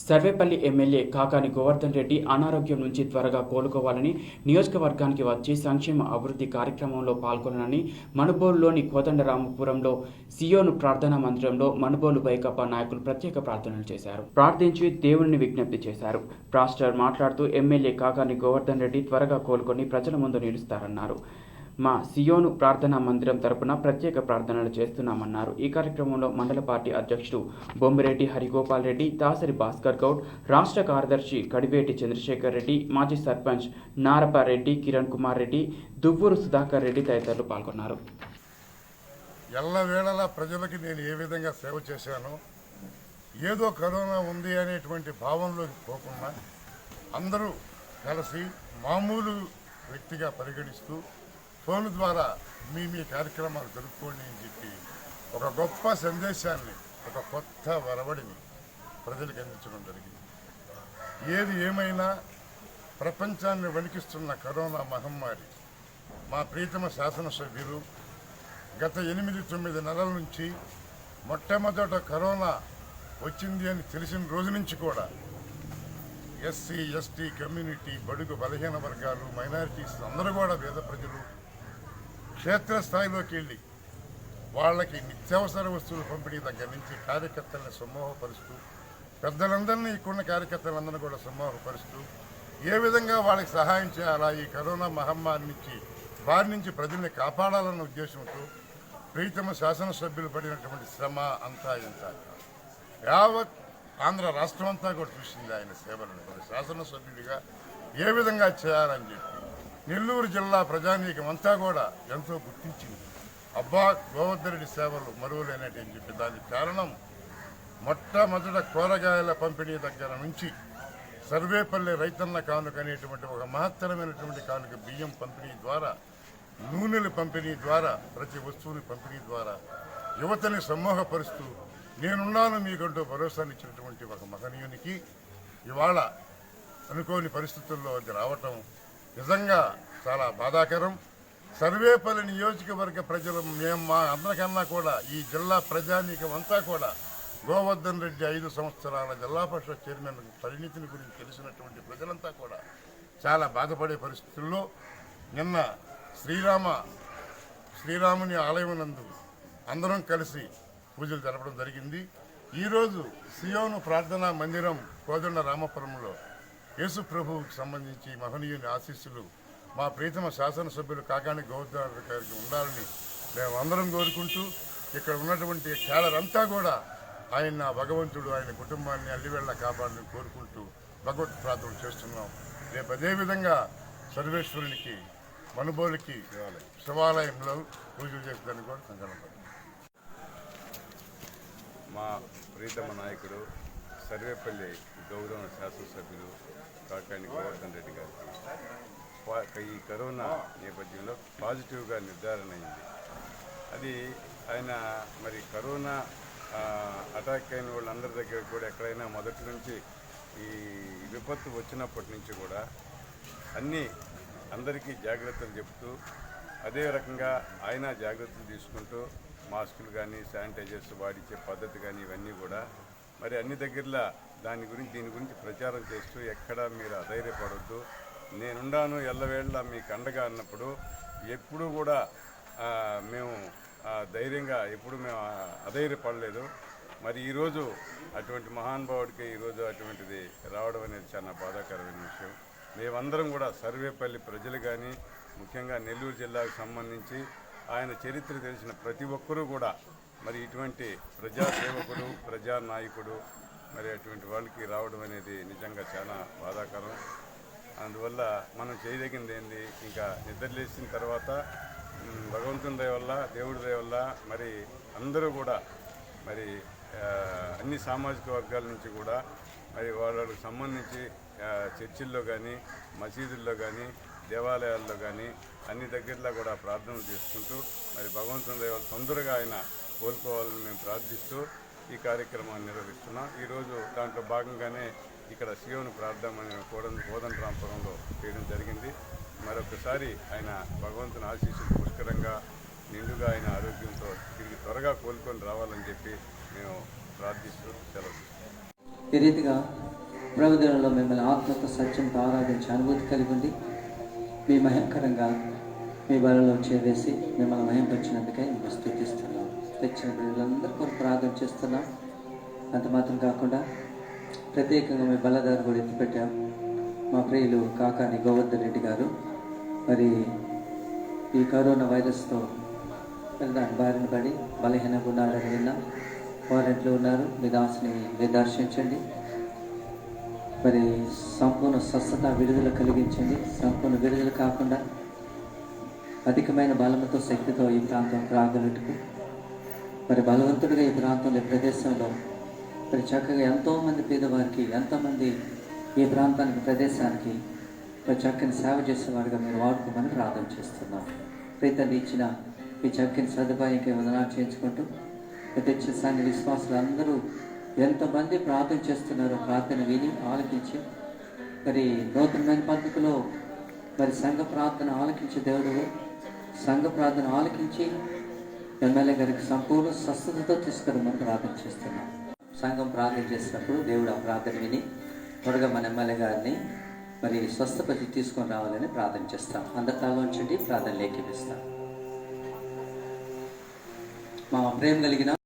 Sarvepalli MLA Kakani Govardhan Reddy అనారోగ్యం నుంచి త్వరగా కోలుకోవాలని, నియోజకవర్గానికి వచ్చి సంక్షేమ అభివృద్ధి కార్యక్రమంలో పాల్గొనాలని మనుబోలులోని కోదండరామపురంలో సియోను ప్రార్థనా మందిరంలో మనుబోలు వైకాపా నాయకులు ప్రత్యేక ప్రార్థనలు చేశారు. ప్రార్థించి దేవుని విజ్ఞప్తి చేశారు. పాస్టర్ మాట్లాడుతూ ఎమ్మెల్యే కాకాని గోవర్ధన్ రెడ్డి త్వరగా కోలుకొని ప్రజల ముందు నిలుస్తారన్నారు. మా సియోను ప్రార్థనా మందిరం తరపున ప్రత్యేక ప్రార్థనలు చేస్తున్నామన్నారు. ఈ కార్యక్రమంలో మండల పార్టీ అధ్యక్షుడు బొమ్మిరెడ్డి హరిగోపాల్ రెడ్డి, దాసరి భాస్కర్ గౌడ్, రాష్ట్ర కార్యదర్శి కడివేటి చంద్రశేఖర్ రెడ్డి, మాజీ సర్పంచ్ నారపారెడ్డి, కిరణ్ కుమార్ రెడ్డి, దువ్వూరు సుధాకర్ రెడ్డి తదితరులు పాల్గొన్నారు. ఎల్లవేళలా ప్రజలకి నేను ఏ విధంగా సేవ చేశానో, ఏదో కరోనా ఉంది అనేటువంటి భావంలోకి పోకుండా అందరూ కలిసి మామూలు వ్యక్తిగా పరిగణిస్తూ ఫోన్ ద్వారా మీ కార్యక్రమాలు జరుపుకోండి అని చెప్పి ఒక గొప్ప సందేశాన్ని, ఒక కొత్త వరవడిని ప్రజలకు అందించడం జరిగింది. ఏది ఏమైనా ప్రపంచాన్ని వణికిస్తున్న కరోనా మహమ్మారి మా ప్రీతమ శాసనసభ్యులు గత 8-9 నెలల నుంచి మొట్టమొదట కరోనా వచ్చింది అని తెలిసిన రోజు నుంచి కూడా ఎస్సీ ఎస్టీ కమ్యూనిటీ, బడుగు బలహీన వర్గాలు, మైనారిటీస్ అందరూ కూడా పేద ప్రజలు క్షేత్రస్థాయిలోకి వెళ్ళి వాళ్ళకి నిత్యావసర వస్తువులు పంపిణీ దగ్గర నుంచి కార్యకర్తలను సమూహపరుస్తూ, పెద్దలందరినీ ఇక్కడున్న కార్యకర్తలందరినీ కూడా సమూహపరుస్తూ ఏ విధంగా వాళ్ళకి సహాయం చేయాలా, ఈ కరోనా మహమ్మారి నుంచి వారి నుంచి ప్రజల్ని కాపాడాలన్న ఉద్దేశంతో ప్రీతమ శాసనసభ్యులు పడినటువంటి శ్రమ అంతా ఇంత యావత్ ఆంధ్ర రాష్ట్రం అంతా కూడా చూసింది ఆయన సేవలను. శాసనసభ్యుడిగా ఏ విధంగా చేయాలని చెప్పి నెల్లూరు జిల్లా ప్రజానీకం అంతా కూడా ఎంతో గుర్తించింది. అబ్బా, గోవర్ధన్ రెడ్డి సేవలు మరువలేనట్టు అని చెప్పి దానికి కారణం మొట్టమొదట కూరగాయల పంపిణీ దగ్గర నుంచి సర్వేపల్లి రైతన్న కానుక అనేటువంటి ఒక మహత్తరమైనటువంటి కానుక, బియ్యం పంపిణీ ద్వారా, నూనెల పంపిణీ ద్వారా, ప్రతి వస్తువుని పంపిణీ ద్వారా యువతని సమూహపరుస్తూ నేనున్నాను మీకంటూ భరోసానిచ్చినటువంటి ఒక మహనీయునికి ఇవాళ అనుకోని పరిస్థితుల్లో అది రావటం నిజంగా చాలా బాధాకరం. సర్వేపల్లి నియోజకవర్గ ప్రజలు మేము మా అందరికన్నా కూడా ఈ జిల్లా ప్రజానీకం అంతా కూడా గోవర్ధన్ రెడ్డి 5 సంవత్సరాల జిల్లా పరిషత్ చైర్మన్ పరిణితిని గురించి తెలిసినటువంటి ప్రజలంతా కూడా చాలా బాధపడే పరిస్థితుల్లో నిన్న శ్రీరాముని ఆలయం నందు అందరం కలిసి పూజలు జరపడం జరిగింది. ఈరోజు సియోను ప్రార్థనా మందిరం కోదండరామపురంలో యేసు ప్రభువుకి సంబంధించి మహనీయుని ఆశీస్సులు మా ప్రీతమ శాసనసభ్యులు కాకాని గోవర్ధన్ గారికి ఉండాలని మేము అందరం కోరుకుంటూ, ఇక్కడ ఉన్నటువంటి కేడరంతా కూడా ఆయన భగవంతుడు ఆయన కుటుంబాన్ని అల్లివేళ్ల కాపాడని కోరుకుంటూ భగవత్ ప్రార్థనలు చేస్తున్నాం. రేపు అదేవిధంగా సర్వేశ్వరునికి మనుబోలుకి శివాలయంలో పూజలు చేసేదానికి కూడా సంకల్పం. మా ప్రీతమ నాయకుడు సర్వేపల్లి గౌరవ శాసనసభ్యులు కాకాని గోవర్ధన్ రెడ్డి గారికి ఈ కరోనా నేపథ్యంలో పాజిటివ్గా నిర్ధారణ అయింది. అది ఆయన మరి కరోనా అటాక్ అయిన వాళ్ళందరి దగ్గర కూడా ఎక్కడైనా మొదటి నుంచి ఈ విపత్తు వచ్చినప్పటి నుంచి కూడా అందరికీ జాగ్రత్తలు చెప్తూ, అదే రకంగా ఆయన జాగ్రత్తలు తీసుకుంటూ మాస్కులు కానీ, శానిటైజర్స్ వాడిచ్చే పద్ధతి కానీ ఇవన్నీ కూడా మరి అన్ని దగ్గరలో దీని గురించి ప్రచారం చేస్తూ ఎక్కడా మీరు అధైర్యపడవద్దు, నేనుండాను ఎల్లవేళ మీకు అండగా అన్నప్పుడు ఎప్పుడూ కూడా మేము ధైర్యంగా ఎప్పుడు మేము అధైర్యపడలేదు. మరి ఈరోజు అటువంటి మహానుభావుడికి ఈరోజు అటువంటిది రావడం అనేది చాలా బాధాకరమైన విషయం. మేమందరం కూడా సర్వేపల్లి ప్రజలు కానీ, ముఖ్యంగా నెల్లూరు జిల్లాకు సంబంధించి ఆయన చరిత్ర తెలిసిన ప్రతి ఒక్కరూ కూడా మరి ఇటువంటి ప్రజాసేవకుడు, ప్రజానాయకుడు మరి అటువంటి వాళ్ళకి రావడం అనేది నిజంగా చాలా బాధాకరం. అందువల్ల మనం చేయదగింది ఏంది, ఇంకా నిద్రలేసిన తర్వాత భగవంతుని దయ వల్ల, దేవుడి దయ వల్ల మరి అందరూ కూడా మరి అన్ని సామాజిక వర్గాల నుంచి కూడా మరి వాళ్ళకి సంబంధించి చర్చిల్లో కానీ, మసీదుల్లో కానీ, దేవాలయాల్లో కానీ అన్ని దగ్గరలో కూడా ప్రార్థనలు చేసుకుంటూ మరి భగవంతుని దయ వల్ల తొందరగా ఆయన కోలుకోవాలని మేము ప్రార్థిస్తూ ఈ కార్యక్రమాన్ని నిర్వహిస్తున్నాం. ఈరోజు దాంట్లో భాగంగానే ఇక్కడ సియోను ప్రార్థన కోదండరామపురంలో చేయడం జరిగింది. మరొకసారి ఆయన భగవంతుని ఆశీస్సులు పుష్కరంగా నిండుగా ఆయన ఆరోగ్యంతో తిరిగి త్వరగా కోలుకొని రావాలని చెప్పి మేము ప్రార్థిస్తూ సెలవు. ఈ రీతిగా ప్రభుత్వంలో మిమ్మల్ని ఆత్మతో సత్యంతో ఆరాధించే అనుభూతి కలిగి ఉంది. మీ మహిమకరంగా మీ బలలో చేరేసి మిమ్మల్ని మహింపరిచినందుకే మేము స్తుతిస్తున్నాం. తెచ్చిన బిడ్డలందరూ కొరకు ప్రార్థన చేస్తున్నాం. అంత మాత్రం కాకుండా ప్రత్యేకంగా మీ బలదారు కూడా ఎత్తిపెట్టాం. మా ప్రియులు కాకాని గోవర్ధన్ రెడ్డి గారు మరి ఈ కరోనా వైరస్తో దాని బారిన పడి బలహీనంగా ఉన్నాడని విన్నాం. వారింట్లో ఉన్నారు. మీ దాసుని మీరు దర్శించండి. మరి సంపూర్ణ స్వస్థత విడుదల కలిగించండి. సంపూర్ణ విడుదల కాకుండా అధికమైన బలంతో శక్తితో ఈ ప్రాంతం రాగలట్టుకు మరి బలవంతుడిగా ఈ ప్రాంతంలో ఈ ప్రదేశంలో మరి చక్కగా ఎంతోమంది పేదవారికి ఎంతోమంది ఈ ప్రాంతానికి ప్రదేశానికి మరి చక్కని సేవ చేసేవాడిగా మీరు వాడుకోమని ప్రార్థన చేస్తున్నాం. ప్రీతండి ఇచ్చిన ఈ చక్కని సదుపాయంకి వందనాలు చేయించుకుంటూ తెచ్చిన సంఘ విశ్వాసులు అందరూ ఎంతమంది ప్రార్థన చేస్తున్నారో ప్రార్థన విని ఆలకించి మరి నూతనమైన పద్ధతిలో మరి సంఘ ప్రార్థన ఆలకించే దేవుడు సంఘ ప్రార్థన ఆలకించి ఎమ్మెల్యే గారికి సంపూర్ణ స్వస్థతతో తీసుకురమని ప్రార్థన చేస్తున్నాం. సంఘం ప్రార్థన చేసినప్పుడు దేవుడు ఆ ప్రార్థన విని త్వరగా మన ఎమ్మెల్యే గారిని మరి స్వస్థపతి తీసుకొని రావాలని ప్రార్థన చేస్తాం. అందరి తాలోంచండి ప్రార్థన లేఖిస్తాం. మా ప్రేమ కలిగిన